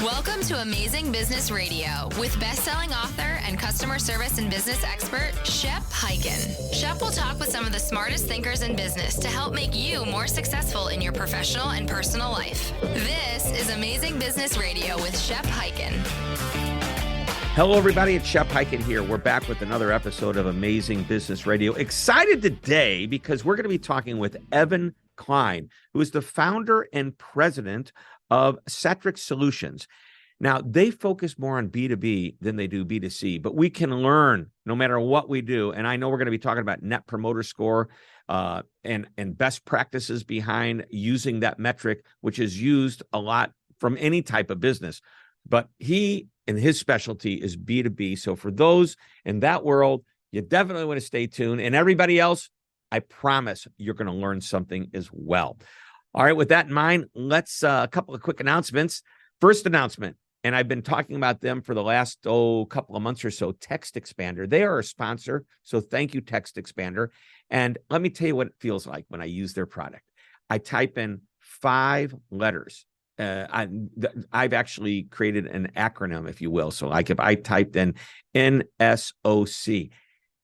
Welcome to Amazing Business Radio with best-selling author and customer service and business expert, Shep Hyken. Shep will talk with some of the smartest thinkers in business to help make you more successful in your professional and personal life. This is Amazing Business Radio with Shep Hyken. Hello, everybody. It's Shep Hyken here. We're back with another episode of Amazing Business Radio. Excited today because we're going to be talking with Evan Klein, who is the founder and president of Satrix Solutions. Now, they focus more on B2B than they do B2C, but we can learn no matter what we do. And I know we're going to be talking about Net Promoter Score and best practices behind using that metric, which is used a lot from any type of business. But he and his specialty is B2B. So for those in that world, you definitely want to stay tuned. And everybody else, I promise you're going to learn something as well. All right, with that in mind, let's a couple of quick announcements. First announcement, and I've been talking about them for the last couple of months or so, Text Expander. They are a sponsor, so thank you, Text Expander. And let me tell you what it feels like when I use their product. I type in 5 letters. I've actually created an acronym, if you will. So like if I typed in NSOC,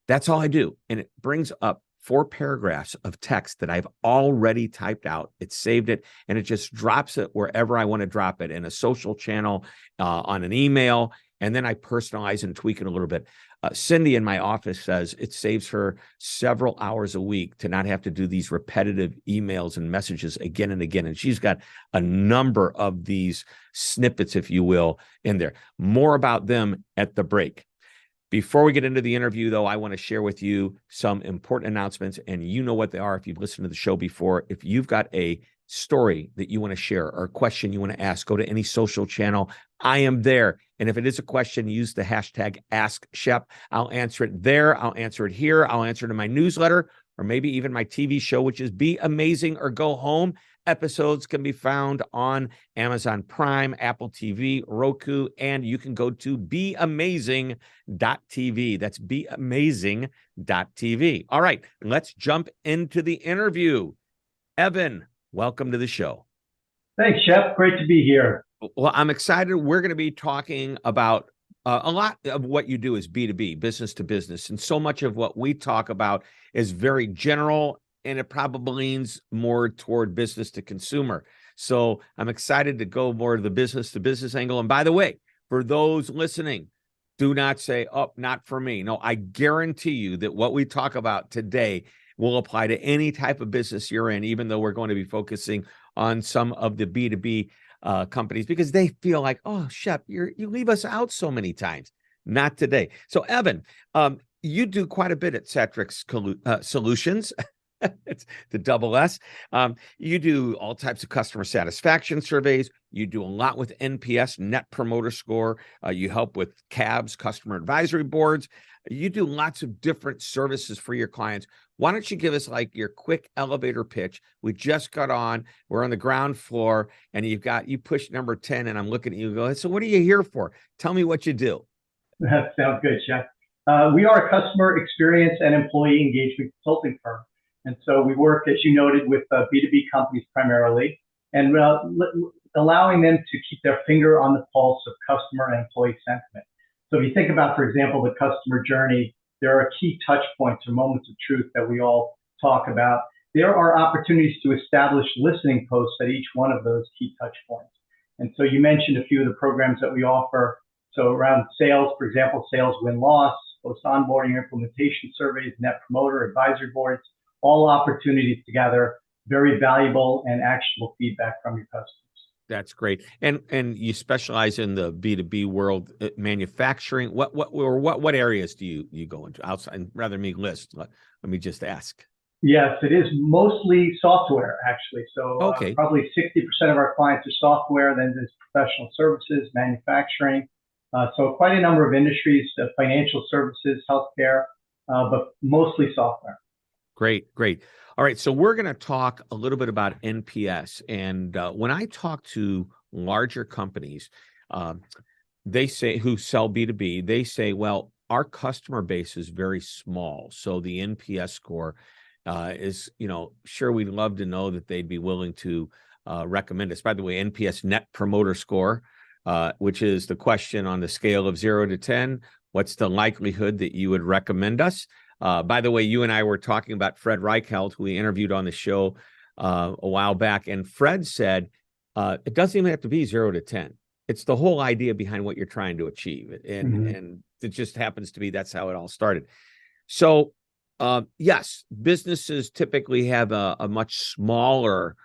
that's all I do. And it brings up 4 paragraphs of text that I've already typed out. It saved it, and it just drops it wherever I want to drop it, in a social channel, on an email, and then I personalize and tweak it a little bit. Cindy in my office says it saves her several hours a week to not have to do these repetitive emails and messages again and again. And she's got a number of these snippets, if you will, in there. More about them at the break. Before we get into the interview, though, I want to share with you some important announcements, and you know what they are if you've listened to the show before. If you've got a story that you want to share or a question you want to ask, go to any social channel. I am there. And if it is a question, use the hashtag AskShep. I'll answer it there. I'll answer it here. I'll answer it in my newsletter, or maybe even my TV show, which is Be Amazing or Go Home. Episodes can be found on Amazon Prime, Apple TV, Roku, and you can go to beamazing.tv. That's beamazing.tv. All right, let's jump into the interview. Evan, welcome to the show. Thanks, Shep. Great to be here. Well, I'm excited. We're going to be talking about a lot of what you do is B2B, business to business. And so much of what we talk about is very general, and it probably leans more toward business to consumer. So I'm excited to go more to the business angle. And by the way, for those listening, do not say, oh, not for me. No, I guarantee you that what we talk about today will apply to any type of business you're in, even though we're going to be focusing on some of the B2B companies, because they feel like, oh, Shep, you leave us out so many times. Not today. So Evan, you do quite a bit at Satrix Solutions. It's the double S. You do all types of customer satisfaction surveys. You do a lot with NPS, Net Promoter Score. You help with CABs, customer advisory boards. You do lots of different services for your clients. Why don't you give us like your quick elevator pitch? We just got on. We're on the ground floor, and you push number 10, and I'm looking at you and go, so what are you here for? Tell me what you do. That sounds good, Shep. We are a customer experience and employee engagement consulting firm. And so we work, as you noted, with B2B companies primarily, and allowing them to keep their finger on the pulse of customer and employee sentiment. So if you think about, for example, the customer journey, there are key touch points or moments of truth that we all talk about. There are opportunities to establish listening posts at each one of those key touch points. And so you mentioned a few of the programs that we offer. So around sales, for example, sales win-loss, post-onboarding implementation surveys, net promoter, advisory boards, all opportunities to gather very valuable and actionable feedback from your customers. That's great. And you specialize in the B2B world, manufacturing. What areas do you go into outside? And rather than me list, let me just ask. Yes, it is mostly software, actually. So okay. Probably 60% of our clients are software, then there's professional services, manufacturing. So quite a number of industries, financial services, healthcare, but mostly software. Great. All right, so we're going to talk a little bit about NPS. And when I talk to larger companies, they say, who sell B2B, they say, well, our customer base is very small. So the NPS score is, sure, we'd love to know that they'd be willing to recommend us. By the way, NPS Net Promoter Score, which is the question on the scale of 0 to 10. What's the likelihood that you would recommend us? By the way, you and I were talking about Fred Reichelt, who we interviewed on the show a while back. And Fred said, it doesn't even have to be 0 to 10. It's the whole idea behind what you're trying to achieve. And it just happens to be that's how it all started. So, yes, businesses typically have a much smaller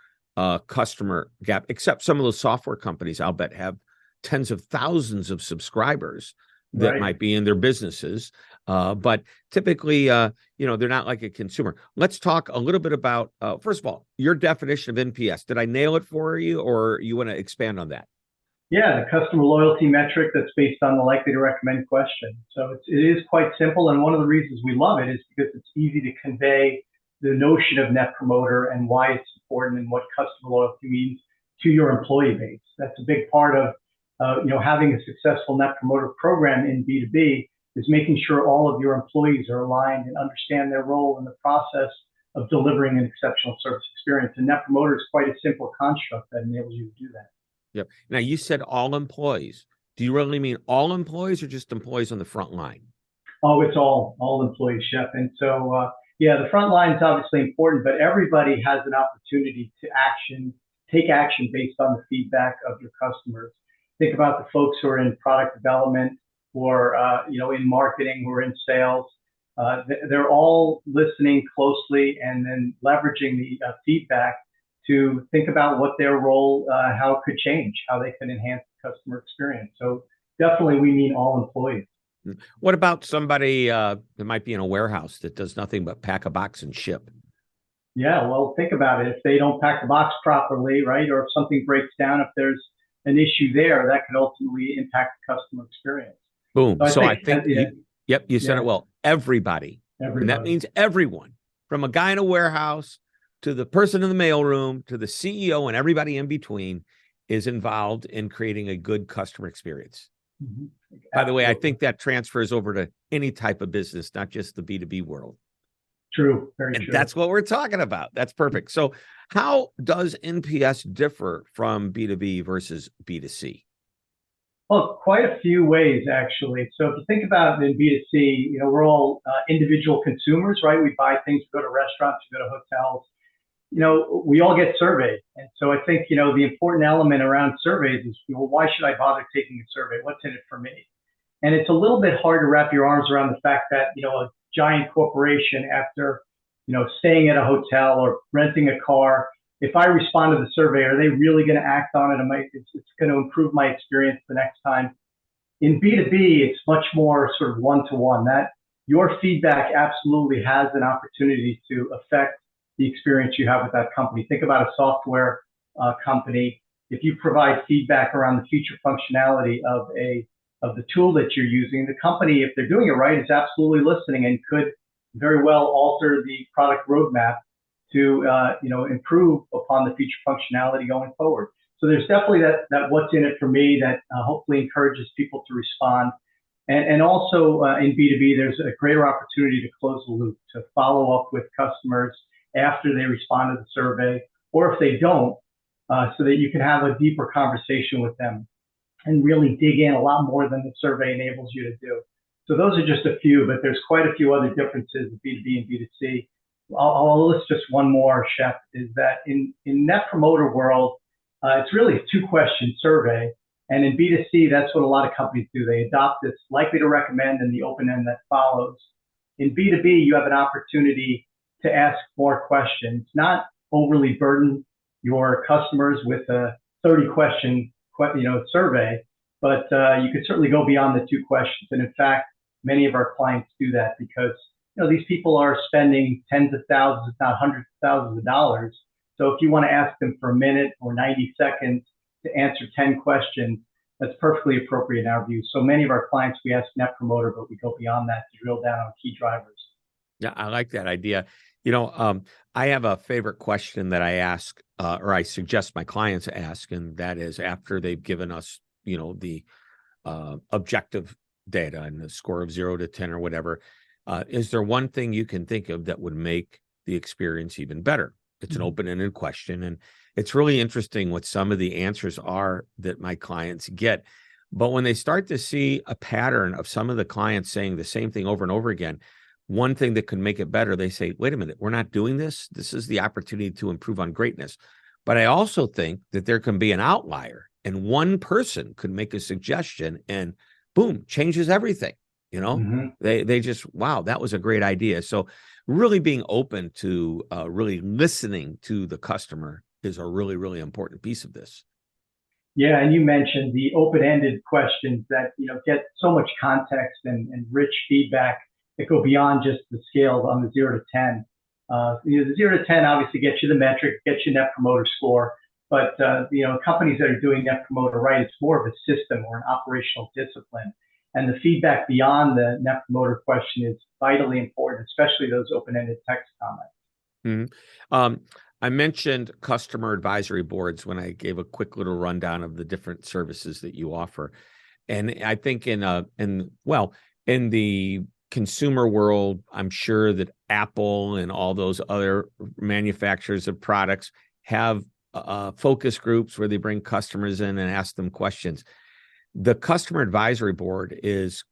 customer gap, except some of those software companies, I'll bet, have tens of thousands of subscribers that might be in their businesses. But typically, they're not like a consumer. Let's talk a little bit about, first of all, your definition of NPS. Did I nail it for you, or you want to expand on that? Yeah, the customer loyalty metric that's based on the likely to recommend question. So it is quite simple. And one of the reasons we love it is because it's easy to convey the notion of net promoter and why it's important and what customer loyalty means to your employee base. That's a big part of having a successful net promoter program in B2B is making sure all of your employees are aligned and understand their role in the process of delivering an exceptional service experience. And net promoter is quite a simple construct that enables you to do that. Yep. Now, you said all employees. Do you really mean all employees or just employees on the front line? Oh, it's all employees, Shep. And so, the front line is obviously important, but everybody has an opportunity to take action based on the feedback of your customers. Think about the folks who are in product development or, in marketing, who are in sales. They're all listening closely and then leveraging the feedback to think about what their role, how it could change, how they can enhance the customer experience. So definitely we mean all employees. What about somebody that might be in a warehouse that does nothing but pack a box and ship? Yeah, well, think about it. If they don't pack the box properly, right, or if something breaks down, if there's an issue there, that could ultimately impact the customer experience. Boom. So I think you said it well. Everybody. And that means everyone, from a guy in a warehouse to the person in the mailroom, to the CEO and everybody in between, is involved in creating a good customer experience. By the way, I think that transfers over to any type of business, not just the B2B world. True. Very and true. That's what we're talking about. That's perfect. So how does NPS differ from B2B versus B2C? Well, quite a few ways, actually. So if you think about it in B2C, we're all individual consumers, right? We buy things, we go to restaurants, we go to hotels. We all get surveyed. And so I think, the important element around surveys is, why should I bother taking a survey? What's in it for me? And it's a little bit hard to wrap your arms around the fact that, a giant corporation, after, staying at a hotel or renting a car, if I respond to the survey, are they really going to act on it? It's going to improve my experience the next time. In B2B, it's much more sort of one-to-one. That your feedback absolutely has an opportunity to affect the experience you have with that company. Think about a software company. If you provide feedback around the feature functionality of the tool that you're using, the company, if they're doing it right, is absolutely listening and could very well alter the product roadmap to improve upon the feature functionality going forward. So there's definitely that what's in it for me that hopefully encourages people to respond. And also in B2B, there's a greater opportunity to close the loop, to follow up with customers after they respond to the survey, or if they don't, so that you can have a deeper conversation with them and really dig in a lot more than the survey enables you to do. So those are just a few, but there's quite a few other differences in B2B and B2C. I'll list just one more, Shep, is that in Net Promoter world, it's really a 2-question survey. And in B2C, that's what a lot of companies do. They adopt this likely to recommend and the open end that follows. In B2B, you have an opportunity to ask more questions, not overly burden your customers with a 30-question survey, but you could certainly go beyond the 2 questions. And in fact, many of our clients do that because these people are spending tens of thousands, if not hundreds of thousands of dollars. So if you want to ask them for a minute or 90 seconds to answer 10 questions, that's perfectly appropriate in our view. So many of our clients, we ask Net Promoter, but we go beyond that to drill down on key drivers. Yeah, I like that idea. I have a favorite question that I ask, or I suggest my clients ask, and that is after they've given us, the objective data and the score of 0 to 10 or whatever, is there one thing you can think of that would make the experience even better? It's an open-ended question. It's really interesting what some of the answers are that my clients get. But when they start to see a pattern of some of the clients saying the same thing over and over again, one thing that could make it better, they say, wait a minute, we're not doing this. This is the opportunity to improve on greatness. But I also think that there can be an outlier, and one person could make a suggestion and boom, changes everything. They just, wow, that was a great idea. So really being open to really listening to the customer is a really, really important piece of this. Yeah, and you mentioned the open-ended questions that get so much context and rich feedback that go beyond just the scales on the 0 to 10. The 0 to 10 obviously gets you the metric, gets you Net Promoter Score, but companies that are doing Net Promoter right, it's more of a system or an operational discipline. And the feedback beyond the Net Promoter question is vitally important, especially those open-ended text comments. Mm-hmm. I mentioned customer advisory boards when I gave a quick little rundown of the different services that you offer. And I think in the consumer world, I'm sure that Apple and all those other manufacturers of products have focus groups where they bring customers in and ask them questions. The customer advisory board is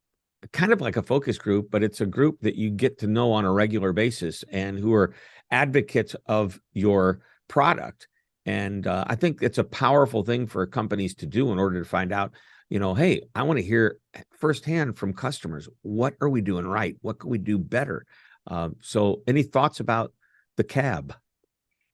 kind of like a focus group, but it's a group that you get to know on a regular basis and who are advocates of your product. And I think it's a powerful thing for companies to do in order to find out, hey, I want to hear firsthand from customers. What are we doing right? What can we do better? So any thoughts about the CAB?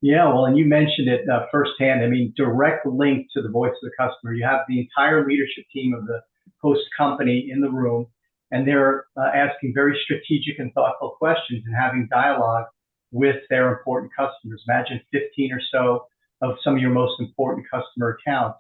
Yeah, well, and you mentioned it firsthand. I mean, direct link to the voice of the customer. You have the entire leadership team of the host company in the room, and they're asking very strategic and thoughtful questions and having dialogue with their important customers. Imagine 15 or so of some of your most important customer accounts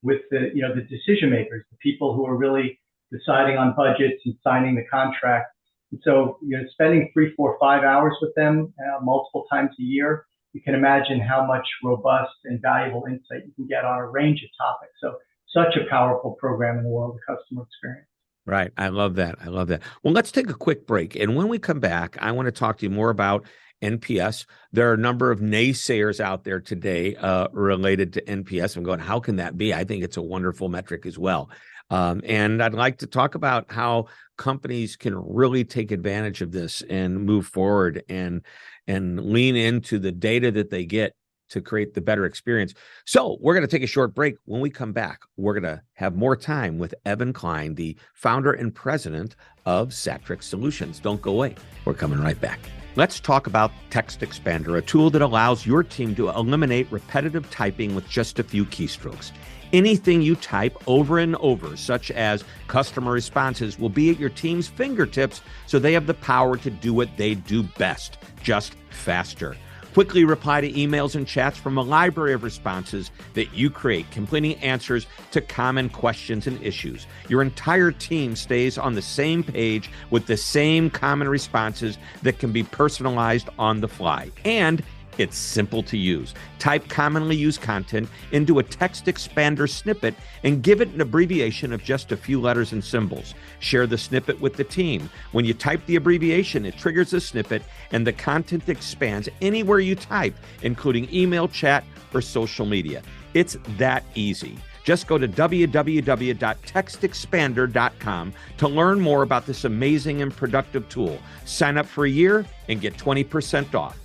with the decision makers, the people who are really deciding on budgets and signing the contract. And so, spending 3, 4, 5 hours with them multiple times a year, you can imagine how much robust and valuable insight you can get on a range of topics. So such a powerful program in the world of customer experience. Right. I love that. Well, let's take a quick break. And when we come back, I want to talk to you more about NPS. There are a number of naysayers out there today related to NPS. I'm going, how can that be? I think it's a wonderful metric as well. And I'd like to talk about how companies can really take advantage of this and move forward and lean into the data that they get to create the better experience. So we're going to take a short break. When we come back, we're going to have more time with Evan Klein, the founder and president of Satrix Solutions. Don't go away. We're coming right back. Let's talk about Text Expander, a tool that allows your team to eliminate repetitive typing with just a few keystrokes. Anything you type over and over, such as customer responses, will be at your team's fingertips, so they have the power to do what they do best, just faster. Quickly reply to emails and chats from a library of responses that you create, completing answers to common questions and issues. Your entire team stays on the same page with the same common responses that can be personalized on the fly. And it's simple to use. Type commonly used content into a text expander snippet and give it an abbreviation of just a few letters and symbols. Share the snippet with the team. When you type the abbreviation, it triggers the snippet and the content expands anywhere you type, including email, chat, or social media. It's that easy. Just go to www.textexpander.com to learn more about this amazing and productive tool. Sign up for a year and get 20% off.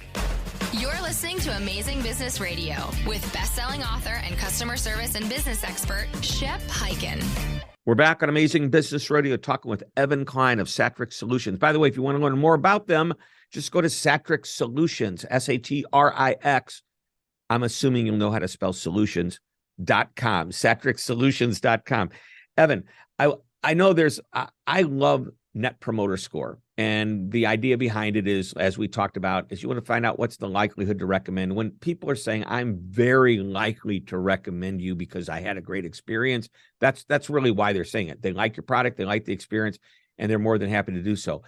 You're listening to Amazing Business Radio with best-selling author and customer service and business expert, Shep Hyken. We're back on Amazing Business Radio talking with Evan Klein of Satrix Solutions. By the way, if you want to learn more about them, just go to Satrix Solutions, Satrix. I'm assuming you'll know how to spell solutions.com, satrixsolutions.com. Evan, I know I love Net Promoter Score. And the idea behind it is, as we talked about, is you want to find out what's the likelihood to recommend. When people are saying, I'm very likely to recommend you because I had a great experience, that's really why they're saying it. They like your product, they like the experience, and they're more than happy to do so.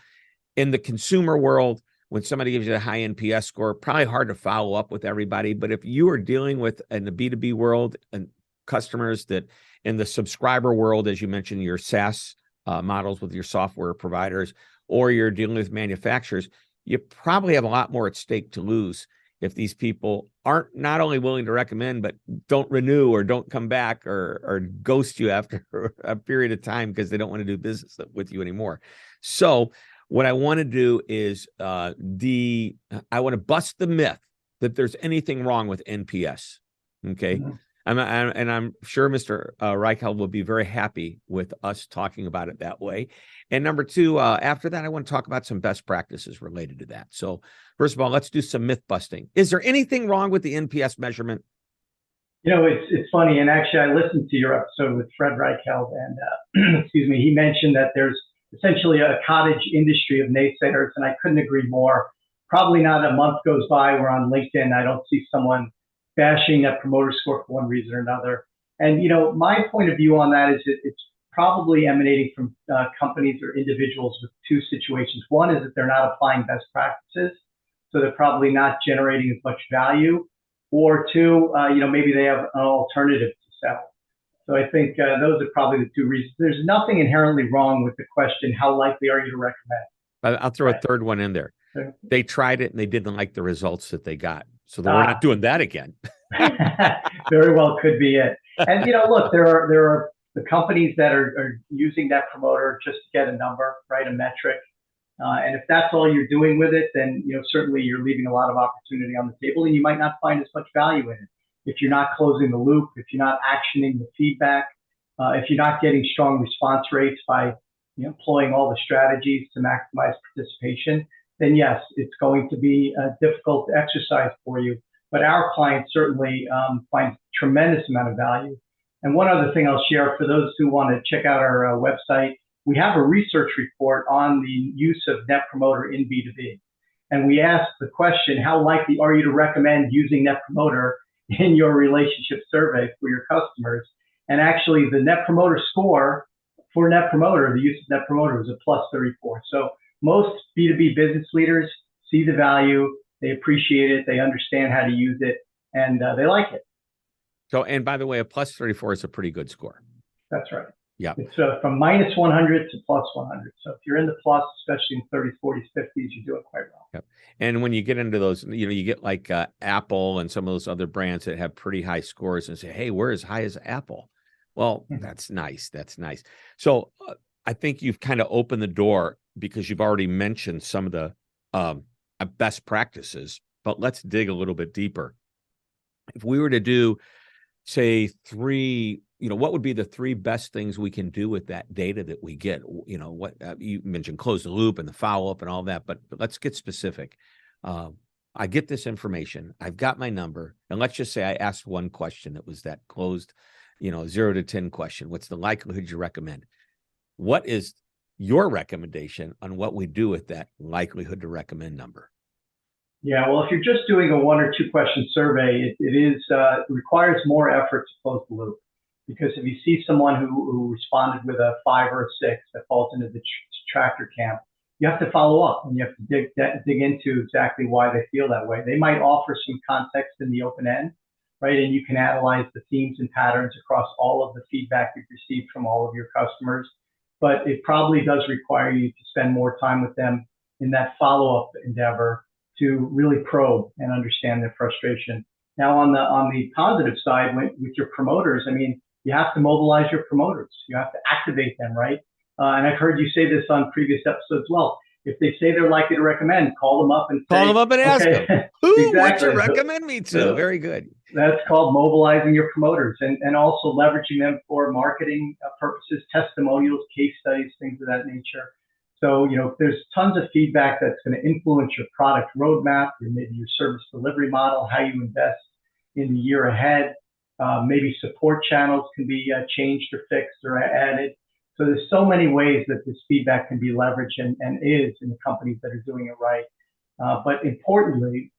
In the consumer world, when somebody gives you a high NPS score, probably hard to follow up with everybody. But if you are dealing with, in the B2B world, and customers that in the subscriber world, as you mentioned, your SaaS models with your software providers, or you're dealing with manufacturers, you probably have a lot more at stake to lose if these people aren't not only willing to recommend, but don't renew or don't come back or ghost you after a period of time because they don't want to do business with you anymore. So what I want to do is I want to bust the myth that there's anything wrong with NPS. Okay. Mm-hmm. I'm sure Mr. Reichel will be very happy with us talking about it that way. And number two, after that, I want to talk about some best practices related to that. So first of all, let's do some myth busting. Is there anything wrong with the NPS measurement? You know, it's funny, and actually, I listened to your episode with Fred Reichel, and excuse me, he mentioned that there's essentially a cottage industry of naysayers, and I couldn't agree more. Probably not a month goes by where on LinkedIn I don't see someone bashing Net Promoter Score for one reason or another. And, you know, my point of view on that is it's probably emanating from companies or individuals with two situations. One is that they're not applying best practices, so they're probably not generating as much value. Or two, you know, maybe they have an alternative to sell. So I think those are probably the two reasons. There's nothing inherently wrong with the question, how likely are you to recommend? I'll throw a third one in there. They tried it and they didn't like the results that they got. So we're not doing that again. Very well could be it. And, you know, look, there are the companies that are using Net Promoter just to get a number, right, a metric. And if that's all you're doing with it, then, you know, certainly you're leaving a lot of opportunity on the table and you might not find as much value in it. If you're not closing the loop, if you're not actioning the feedback, if you're not getting strong response rates by, you know, employing all the strategies to maximize participation, then yes, it's going to be a difficult exercise for you. But our clients certainly find tremendous amount of value. And one other thing I'll share for those who want to check out our website, we have a research report on the use of Net Promoter in B2B. And we asked the question, how likely are you to recommend using Net Promoter in your relationship survey for your customers? And actually the Net Promoter score for Net Promoter, the use of Net Promoter was a plus 34. So most B2B business leaders see the value, they appreciate it, they understand how to use it, and they like it. So, and by the way, a plus 34 is a pretty good score. That's right. Yeah. It's from minus 100 to plus 100. So if you're in the plus, especially in 30s, 40s, 50s, you're doing quite well. Yep. And when you get into those, you know, you get like Apple and some of those other brands that have pretty high scores and say, hey, we're as high as Apple. Well, that's nice. That's nice. So I think you've kind of opened the door because you've already mentioned some of the best practices, but let's dig a little bit deeper. If we were to do, say, three, you know, what would be the three best things we can do with that data that we get? You know, what you mentioned, close the loop and the follow-up and all that, but let's get specific. I get this information. I've got my number. And let's just say I asked one question that was that closed, you know, 0 to 10 question. What's the likelihood you recommend? What is your recommendation on what we do with that likelihood to recommend number? Yeah, well, if you're just doing a 1 or 2 question survey, it requires more effort to close the loop. Because if you see someone who responded with a 5 or a 6 that falls into the tractor camp, you have to follow up and you have to dig into exactly why they feel that way. They might offer some context in the open end, right? And you can analyze the themes and patterns across all of the feedback you've received from all of your customers. But it probably does require you to spend more time with them in that follow-up endeavor to really probe and understand their frustration. Now, on the positive side, with your promoters, I mean, you have to mobilize your promoters. You have to activate them, right? And I've heard you say this on previous episodes as well. If they say they're likely to recommend, call them up and ask them, who would you recommend me to? So, very good. That's called mobilizing your promoters and also leveraging them for marketing purposes, testimonials, case studies, things of that nature. So, you know, there's tons of feedback that's going to influence your product roadmap, maybe your service delivery model, how you invest in the year ahead. Maybe support channels can be changed or fixed or added. So there's so many ways that this feedback can be leveraged and is in the companies that are doing it right. But importantly,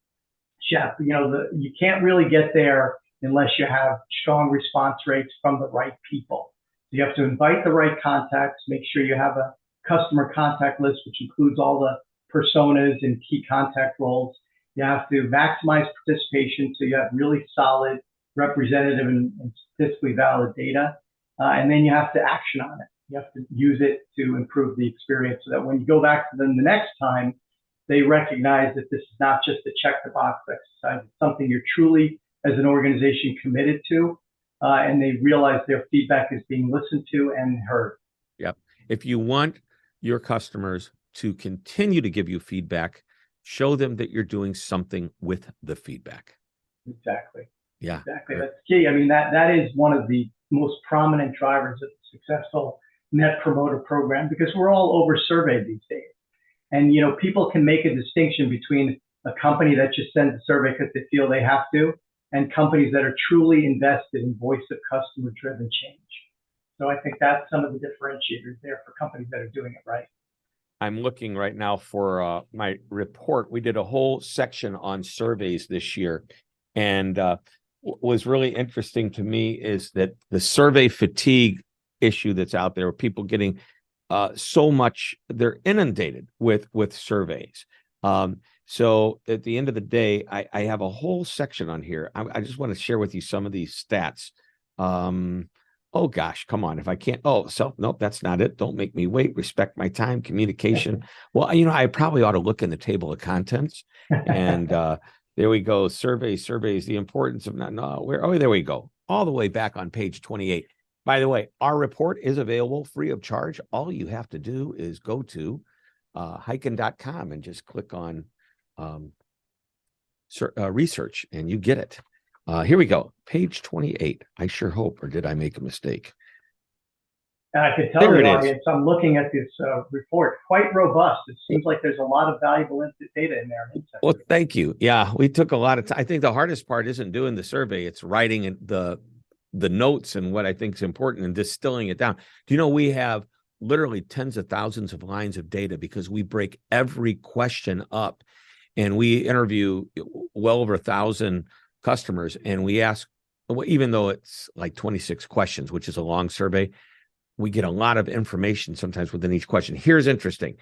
Shep, you know, you can't really get there unless you have strong response rates from the right people. You have to invite the right contacts, make sure you have a customer contact list, which includes all the personas and key contact roles. You have to maximize participation so you have really solid, representative, and statistically valid data. And then you have to action on it. You have to use it to improve the experience so that when you go back to them the next time, they recognize that this is not just a check the box exercise. It's something you're truly, as an organization, committed to, and they realize their feedback is being listened to and heard. Yep. If you want your customers to continue to give you feedback, show them that you're doing something with the feedback. Exactly. Yeah. Exactly. That's key. I mean, that is one of the most prominent drivers of a successful Net Promoter Program, because we're all over surveyed these days. And, people can make a distinction between a company that just sends a survey because they feel they have to, and companies that are truly invested in voice of customer driven change. So I think that's some of the differentiators there for companies that are doing it right. I'm looking right now for my report. We did a whole section on surveys this year. And what was really interesting to me is that the survey fatigue issue that's out there, people getting so much, they're inundated with surveys. So at the end of the day, I have a whole section on here. I just want to share with you some of these stats. Oh gosh, come on. If I can't, nope, that's not it. Don't make me wait. Respect my time, communication. Well, I probably ought to look in the table of contents. And there we go. Surveys, the importance of there we go. All the way back on page 28. By the way, our report is available free of charge. All you have to do is go to Hyken.com and just click on research, and you get it. Here we go. Page 28. I sure hope, or did I make a mistake? And I can tell the audience, I'm looking at this report, quite robust. It seems like there's a lot of valuable data in there. Well, thank you. Yeah, we took a lot of time. I think the hardest part isn't doing the survey. It's writing the notes and what I think is important and distilling it down. Do you know we have literally tens of thousands of lines of data because we break every question up, and we interview well over 1,000 customers, and we ask, even though it's like 26 questions, which is a long survey, we get a lot of information sometimes within each question. Here's interesting.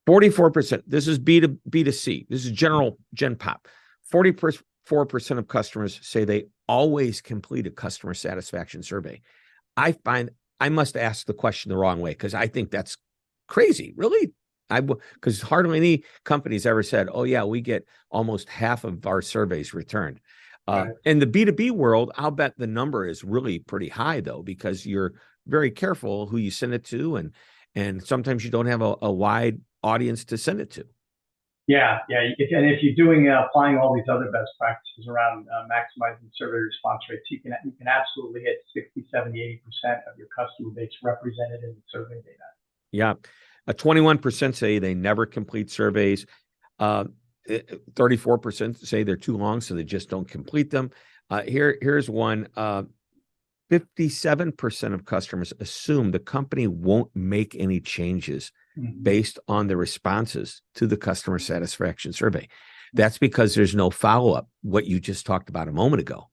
44%, this is B2C. This is Gen Pop. 44% of customers say they always complete a customer satisfaction survey. I find I must ask the question the wrong way, because I think that's crazy. Really? Because hardly any companies ever said, oh yeah, we get almost half of our surveys returned. Right. In the B2B world, I'll bet the number is really pretty high, though, because you're very careful who you send it to, and sometimes you don't have a wide audience to send it to. Yeah. And if you're doing applying all these other best practices around maximizing survey response rates, you can absolutely hit 60, 70, 80% of your customer base represented in the survey data. Yeah. 21% say they never complete surveys. 34% say they're too long, so they just don't complete them. Here's one. 57% of customers assume the company won't make any changes based on the responses to the customer satisfaction survey. That's because there's no follow-up, what you just talked about a moment ago.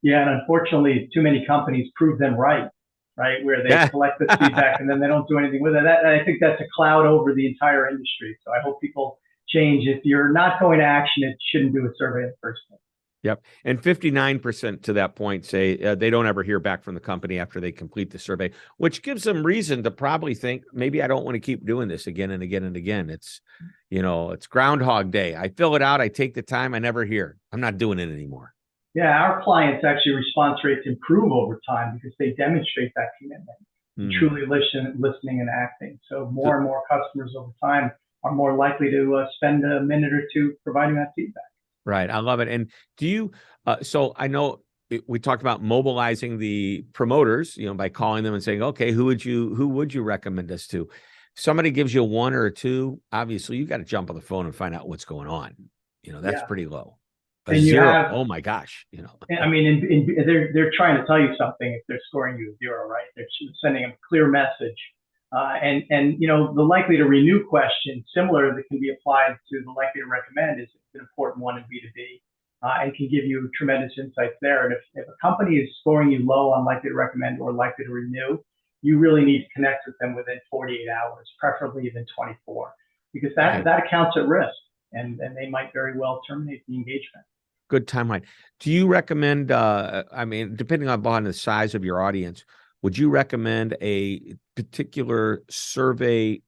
Yeah, and unfortunately, too many companies prove them right, where they collect the feedback and then they don't do anything with it. I think that's a cloud over the entire industry. So I hope people change. If you're not going to action, it shouldn't do a survey in the first place. Yep. And 59% to that point say they don't ever hear back from the company after they complete the survey, which gives them reason to probably think, maybe I don't want to keep doing this again and again and again. It's, it's Groundhog Day. I fill it out. I take the time. I never hear. I'm not doing it anymore. Yeah. Our clients actually response rates improve over time because they demonstrate that commitment, truly listening and acting. So more and more customers over time are more likely to spend a minute or two providing that feedback. Right. I love it. And do you, so I know we talked about mobilizing the promoters, by calling them and saying, okay, who would you recommend us to? Somebody gives you one or two, obviously you got to jump on the phone and find out what's going on. That's pretty low. A and zero. Oh my gosh. I mean, they're trying to tell you something if they're scoring you a zero, right? They're sending a clear message. And the likely to renew question, similar that can be applied to the likely to recommend, is an important one in B2B and can give you tremendous insights there. And if a company is scoring you low on likely to recommend or likely to renew, you really need to connect with them within 48 hours, preferably even 24, because that account's at risk and they might very well terminate the engagement. Good timeline. Do you recommend, depending upon the size of your audience, would you recommend a particular survey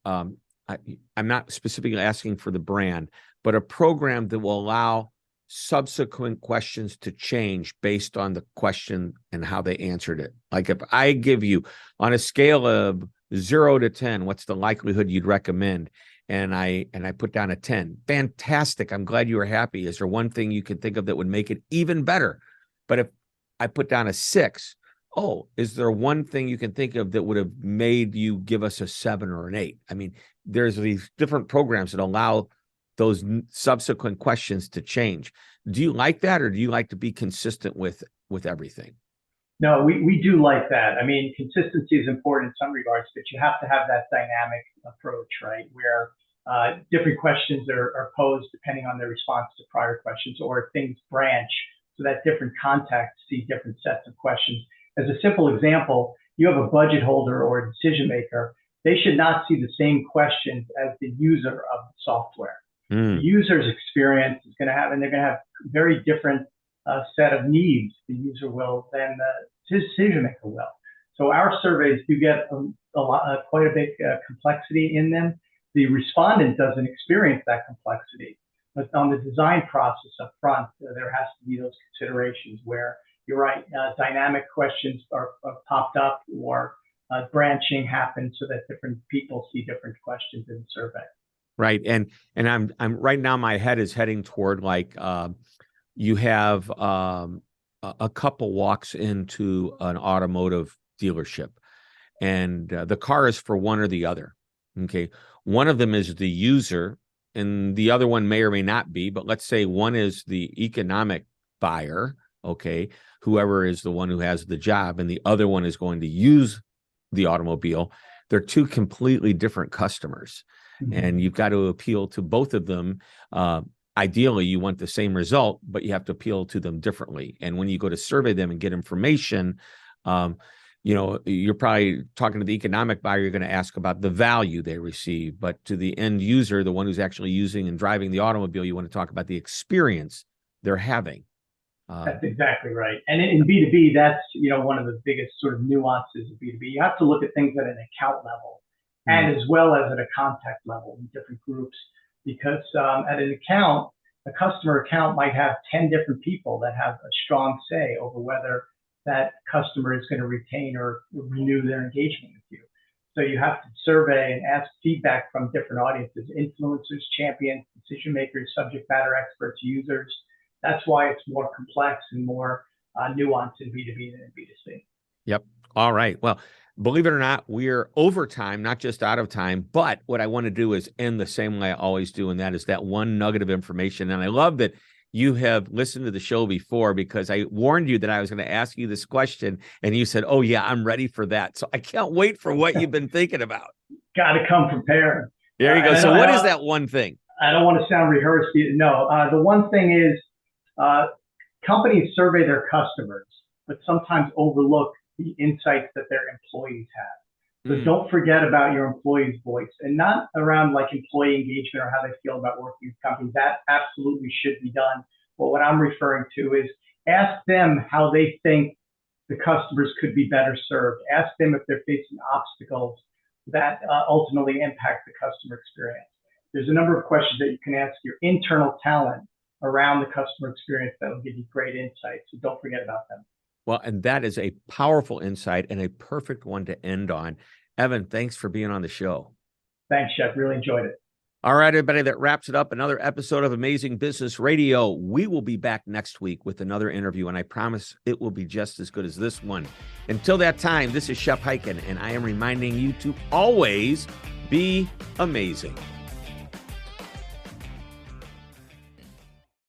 I'm not specifically asking for the brand, but a program that will allow subsequent questions to change based on the question and how they answered it. Like if I give you on a scale of 0 to 10, what's the likelihood you'd recommend? And I put down a 10. Fantastic. I'm glad you were happy. Is there one thing you could think of that would make it even better? But if I put down a 6, is there one thing you can think of that would have made you give us a 7 or an 8? I mean, there's these different programs that allow those subsequent questions to change. Do you like that, or do you like to be consistent with everything? No, we do like that. I mean, consistency is important in some regards, but you have to have that dynamic approach, right? Where different questions are posed depending on their response to prior questions, or things branch so that different contacts see different sets of questions. As a simple example, you have a budget holder or a decision maker. They should not see the same questions as the user of the software. The user's experience is going to have, and they're going to have very different set of needs, the user will, than the decision maker will. So our surveys do get quite a bit complexity in them. The respondent doesn't experience that complexity, but on the design process up front, there has to be those considerations where you're right, dynamic questions are popped up, or branching happens so that different people see different questions in the survey. Right. And I'm right now, my head is heading toward like you have a couple walks into an automotive dealership, and the car is for one or the other. Okay. One of them is the user, and the other one may or may not be, but let's say one is the economic buyer. Okay. Whoever is the one who has the job, and the other one is going to use the automobile. They're two completely different customers. And you've got to appeal to both of them. Ideally, you want the same result, but you have to appeal to them differently. And when you go to survey them and get information, you're probably talking to the economic buyer, you're going to ask about the value they receive. But to the end user, the one who's actually using and driving the automobile, you want to talk about the experience they're having. That's exactly right. And in B2B, that's one of the biggest sort of nuances of B2B. You have to look at things at an account level, and as well as at a contact level in different groups, because at an account, a customer account might have 10 different people that have a strong say over whether that customer is going to retain or renew their engagement with you. So you have to survey and ask feedback from different audiences, influencers, champions, decision makers, subject matter experts, users. That's why it's more complex and more nuanced in B2B than in B2C. Yep. All right. Well, believe it or not, we're over time, not just out of time. But what I want to do is end the same way I always do, and that is that one nugget of information. And I love that you have listened to the show before, because I warned you that I was going to ask you this question, and you said, "Oh yeah, I'm ready for that." So I can't wait for what you've been thinking about. Got to come prepared. There you go. So what is that one thing? I don't want to sound rehearsed. No, the one thing is companies survey their customers, but sometimes overlook the insights that their employees have. So don't forget about your employees' voice, and not around like employee engagement or how they feel about working with companies. That absolutely should be done. But what I'm referring to is ask them how they think the customers could be better served. Ask them if they're facing obstacles that ultimately impact the customer experience. There's a number of questions that you can ask your internal talent around the customer experience that will give you great insights. So don't forget about them. Well, and that is a powerful insight and a perfect one to end on. Evan, thanks for being on the show. Thanks, Shep. Really enjoyed it. All right, everybody, that wraps it up. Another episode of Amazing Business Radio. We will be back next week with another interview, and I promise it will be just as good as this one. Until that time, this is Shep Hyken, and I am reminding you to always be amazing.